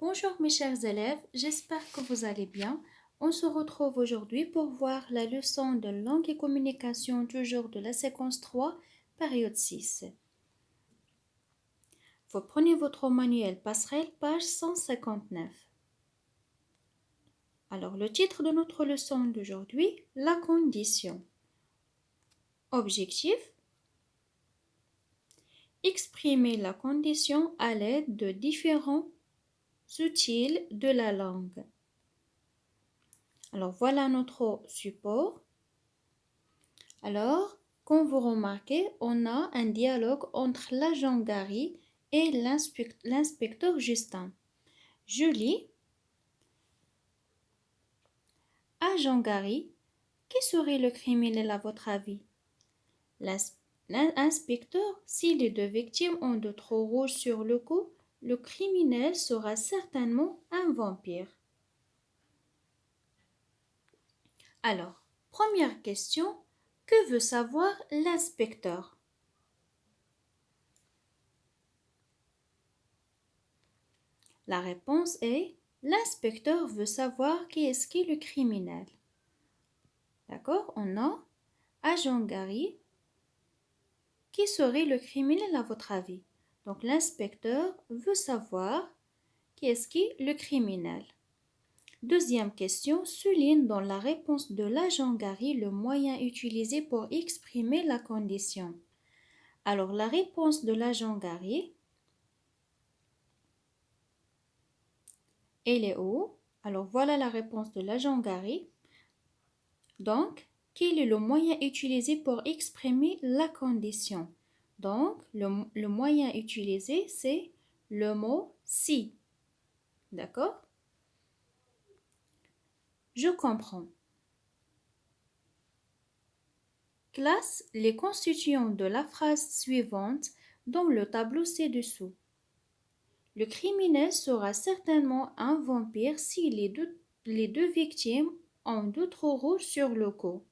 Bonjour mes chers élèves, j'espère que vous allez bien. On se retrouve aujourd'hui pour voir la leçon de langue et communication toujours de la séquence 3, période 6. Vous prenez votre manuel passerelle, page 159. Alors le titre de notre leçon d'aujourd'hui, la condition. Objectif, exprimer la condition à l'aide de différents outils de la langue. Alors voilà notre support. Alors, comme vous remarquez, on a un dialogue entre l'agent Gary et l'inspecteur Justin. Je lis. Agent Gary, qui serait le criminel à votre avis? L'inspecteur, si les deux victimes ont de trop rouge sur le cou, le criminel sera certainement un vampire. Alors, première question, que veut savoir l'inspecteur? La réponse est l'inspecteur veut savoir qui est le criminel. D'accord? On a agent Gary. Qui serait le criminel à votre avis? Donc l'inspecteur veut savoir qui est le criminel. Deuxième question, souligne dans la réponse de l'agent Gary le moyen utilisé pour exprimer la condition. Alors la réponse de l'agent Gary, elle est où? Alors voilà la réponse de l'agent Gary. Donc, quel est le moyen utilisé pour exprimer la condition? Donc, le moyen utilisé, c'est le mot si. D'accord? Je comprends. Classe les constituants de la phrase suivante dans le tableau ci-dessous. Le criminel sera certainement un vampire si les deux victimes ont d'autres rouges sur le cou.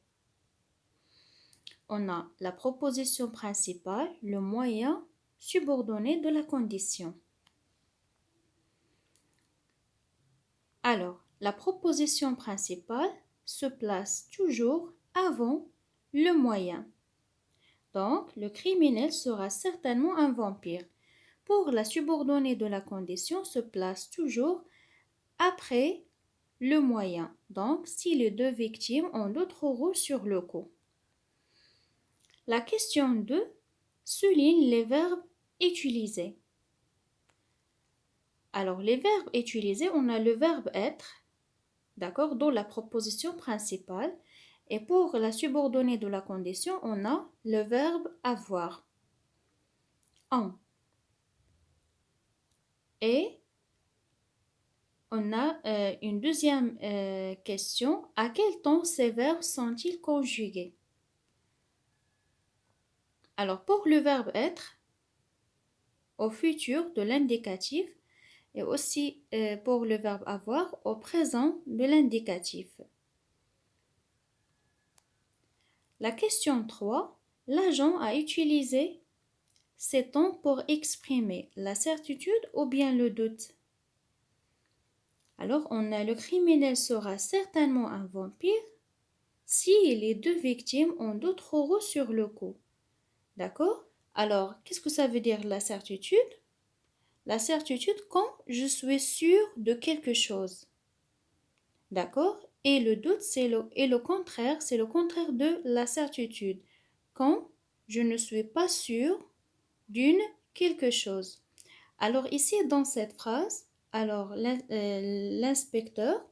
On a la proposition principale, le moyen subordonné de la condition. Alors, la proposition principale se place toujours avant le moyen. Donc, le criminel sera certainement un vampire. Pour la subordonnée de la condition se place toujours après le moyen. Donc, si les deux victimes ont d'autres rouges sur le cou. La question 2 souligne les verbes utilisés. Alors, les verbes utilisés, on a le verbe être, d'accord, dans la proposition principale. Et pour la subordonnée de la condition, on a le verbe avoir. En. Et on a une deuxième question. À quel temps ces verbes sont-ils conjugués? Alors, pour le verbe être, au futur de l'indicatif, et aussi pour le verbe avoir, au présent de l'indicatif. La question 3, l'agent a utilisé ces temps pour exprimer la certitude ou bien le doute. Alors, on a le criminel sera certainement un vampire si les deux victimes ont d'autres roues sur le cou. D'accord? Alors, qu'est-ce que ça veut dire la certitude? La certitude quand je suis sûre de quelque chose. D'accord? Et le doute, c'est le contraire, c'est le contraire de la certitude. Quand je ne suis pas sûre d'une quelque chose. Alors ici, dans cette phrase, alors l'inspecteur,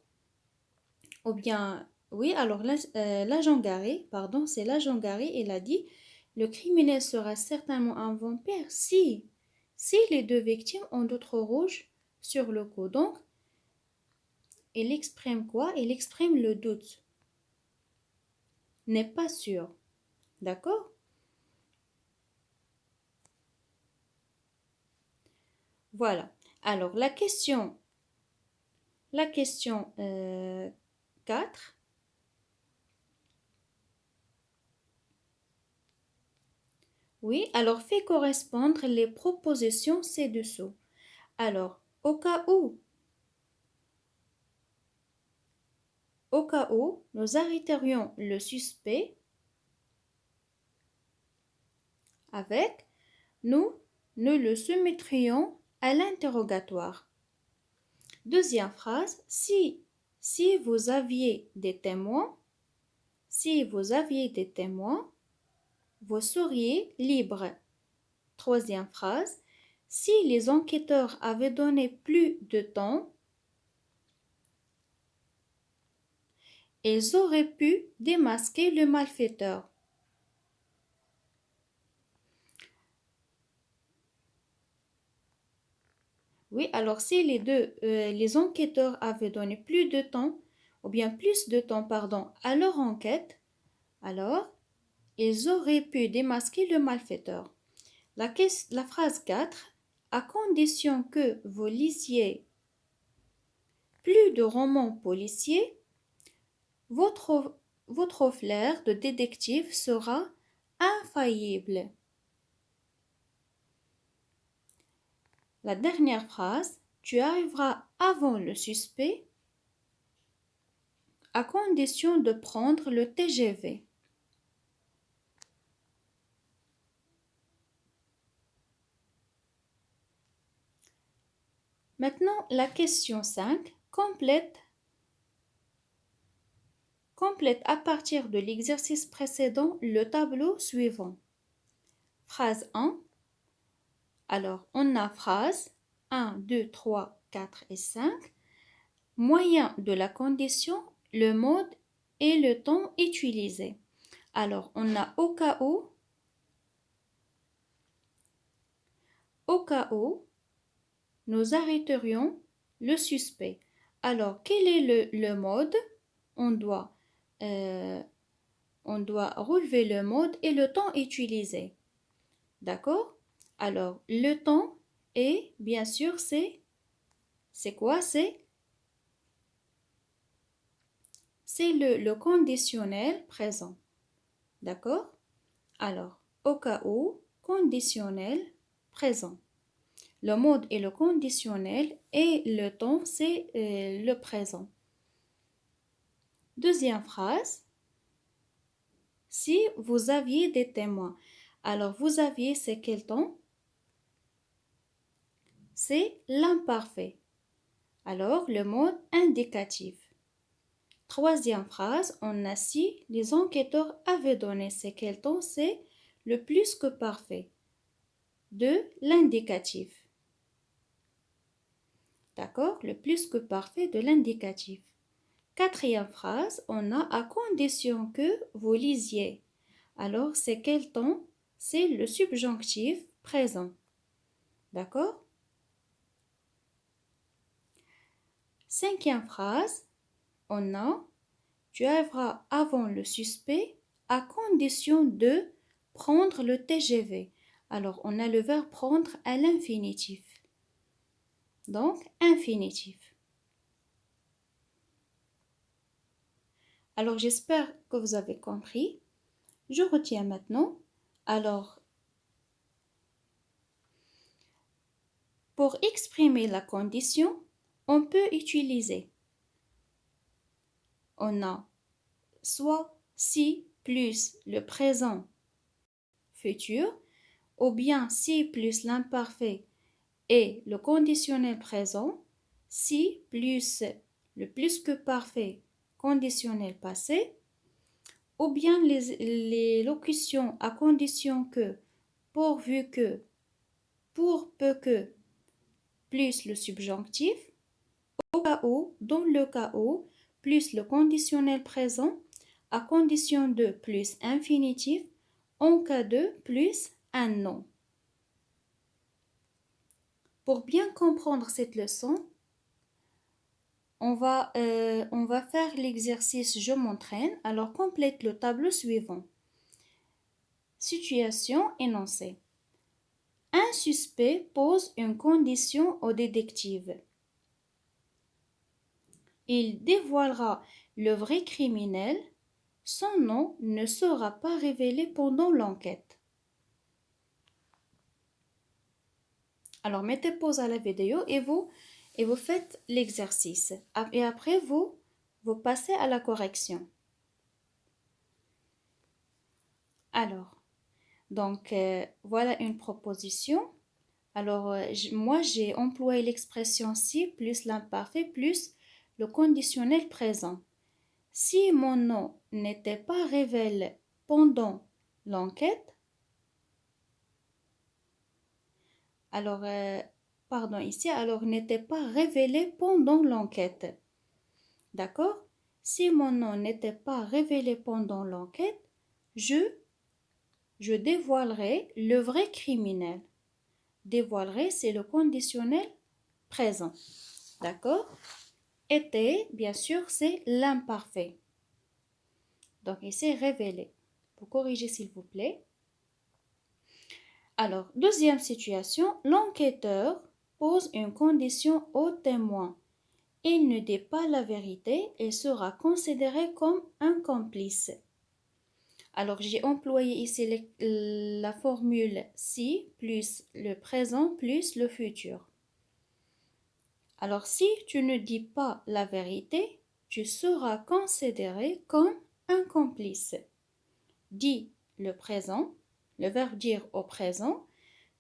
ou bien, oui, alors l'agent Gary, pardon, c'est l'agent Gary, il a dit, le criminel sera certainement un vampire si les deux victimes ont d'autres rouges sur le cou. Donc, il exprime quoi? Il exprime le doute. N'est pas sûr. D'accord? Voilà. Alors, la question 4. Oui, alors fais correspondre les propositions ci-dessous. Alors, au cas où au cas où nous arrêterions le suspect avec nous ne le soumettrions à l'interrogatoire. Deuxième phrase, si vous aviez des témoins, si vous aviez des témoins, vous seriez libre. Troisième phrase, si les enquêteurs avaient donné plus de temps, ils auraient pu démasquer le malfaiteur. Oui, alors si les enquêteurs avaient donné plus de temps, ou bien plus de temps, pardon, à leur enquête, alors ils auraient pu démasquer le malfaiteur. La phrase 4, à condition que vous lisiez plus de romans policiers, votre flair de détective sera infaillible. La dernière phrase, tu arriveras avant le suspect à condition de prendre le TGV. Maintenant, la question 5, complète à partir de l'exercice précédent le tableau suivant. Phrase 1. Alors, on a phrase 1, 2, 3, 4 et 5. Moyen de la condition, le mode et le temps utilisé. Alors, on a au cas où, nous arrêterions le suspect. Alors, quel est le mode? On doit relever le mode et le temps utilisé. D'accord? Alors, le temps est, bien sûr, c'est quoi? C'est le conditionnel présent. D'accord? Alors, au cas où, conditionnel présent. Le mode est le conditionnel et le temps, c'est le présent. Deuxième phrase. Si vous aviez des témoins. Alors, vous aviez, c'est quel temps? C'est l'imparfait. Alors, le mode indicatif. Troisième phrase, on a si les enquêteurs avaient donné, c'est quel temps? C'est le plus que parfait. De l'indicatif. D'accord? Le plus que parfait de l'indicatif. Quatrième phrase, on a à condition que vous lisiez. Alors, c'est quel temps? C'est le subjonctif présent. D'accord? Cinquième phrase, on a tu arriveras avant le suspect à condition de prendre le TGV. Alors, on a le verbe prendre à l'infinitif. Donc, infinitif. Alors, j'espère que vous avez compris. Je retiens maintenant. Alors, pour exprimer la condition, on peut utiliser. On a soit si plus le présent futur, ou bien si plus l'imparfait et le conditionnel présent, si plus le plus que parfait conditionnel passé, ou bien les locutions à condition que, pourvu que, pour peu que, plus le subjonctif, au cas où, dans le cas où, plus le conditionnel présent, à condition de plus infinitif, en cas de plus un nom. Pour bien comprendre cette leçon, on va faire l'exercice je m'entraîne. Alors complète le tableau suivant. Situation énoncée. Un suspect pose une condition au détective. Il dévoilera le vrai criminel. Son nom ne sera pas révélé pendant l'enquête. Alors mettez pause à la vidéo et vous faites l'exercice. Et après vous vous passez à la correction. Alors, donc, voilà une proposition. Alors, moi, j'ai employé l'expression si plus l'imparfait plus le conditionnel présent. Si mon nom n'était pas révélé pendant l'enquête, alors, alors n'était pas révélé pendant l'enquête. D'accord? Si mon nom n'était pas révélé pendant l'enquête, je dévoilerai le vrai criminel. Dévoilerai, c'est le conditionnel présent. D'accord? Était, bien sûr, c'est l'imparfait. Donc, ici, révélé. Vous corrigez, s'il vous plaît. Alors, deuxième situation, l'enquêteur pose une condition au témoin. Il ne dit pas la vérité et sera considéré comme un complice. Alors, j'ai employé ici la formule si plus le présent plus le futur. Alors, si tu ne dis pas la vérité, tu seras considéré comme un complice. Dis le présent, le verbe dire au présent,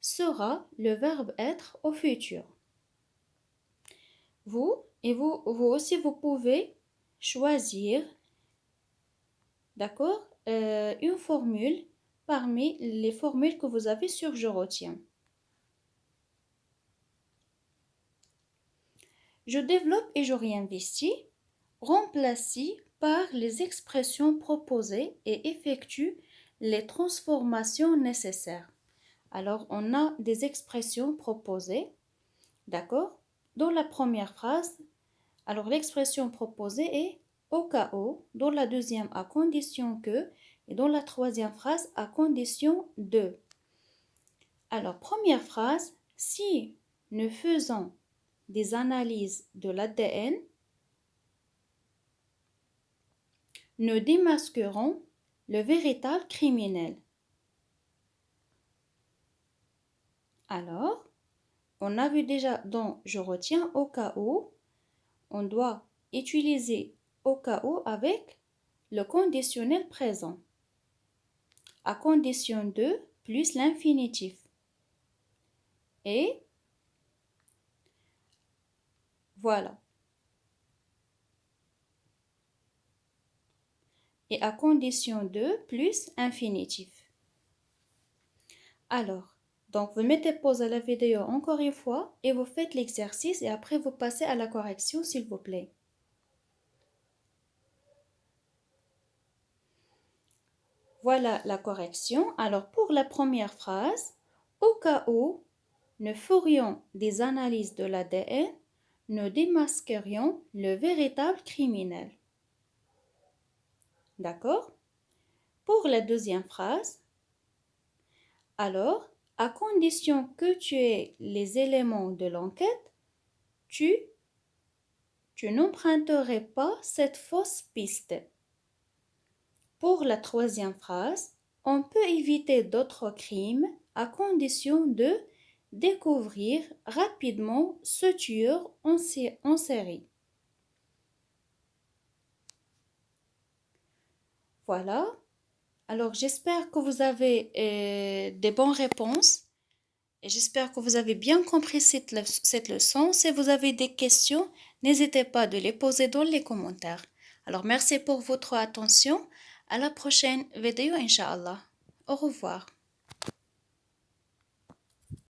sera le verbe être au futur. Vous aussi, vous pouvez choisir, d'accord, une formule parmi les formules que vous avez sur Je retiens. Je développe et je réinvestis, remplacez par les expressions proposées et effectue les transformations nécessaires. Alors, on a des expressions proposées, d'accord? Dans la première phrase, alors l'expression proposée est au cas où, dans la deuxième à condition que, et dans la troisième phrase à condition de. Alors, première phrase, si nous faisons des analyses de l'ADN, nous démasquerons le véritable criminel. Alors, on a vu déjà dans Je retiens au cas où, on doit utiliser au cas où avec le conditionnel présent, à condition de plus l'infinitif. Et voilà. Et à condition de plus infinitif. Alors, donc vous mettez pause à la vidéo encore une fois et vous faites l'exercice et après vous passez à la correction s'il vous plaît. Voilà la correction. Alors pour la première phrase, au cas où nous ferions des analyses de l'ADN, nous démasquerions le véritable criminel. D'accord? Pour la deuxième phrase, alors, à condition que tu aies les éléments de l'enquête, tu n'emprunterais pas cette fausse piste. Pour la troisième phrase, on peut éviter d'autres crimes à condition de découvrir rapidement ce tueur en série. Voilà. Alors, j'espère que vous avez des bonnes réponses et j'espère que vous avez bien compris cette leçon. Si vous avez des questions, n'hésitez pas de les poser dans les commentaires. Alors, merci pour votre attention. À la prochaine vidéo, Inch'Allah. Au revoir.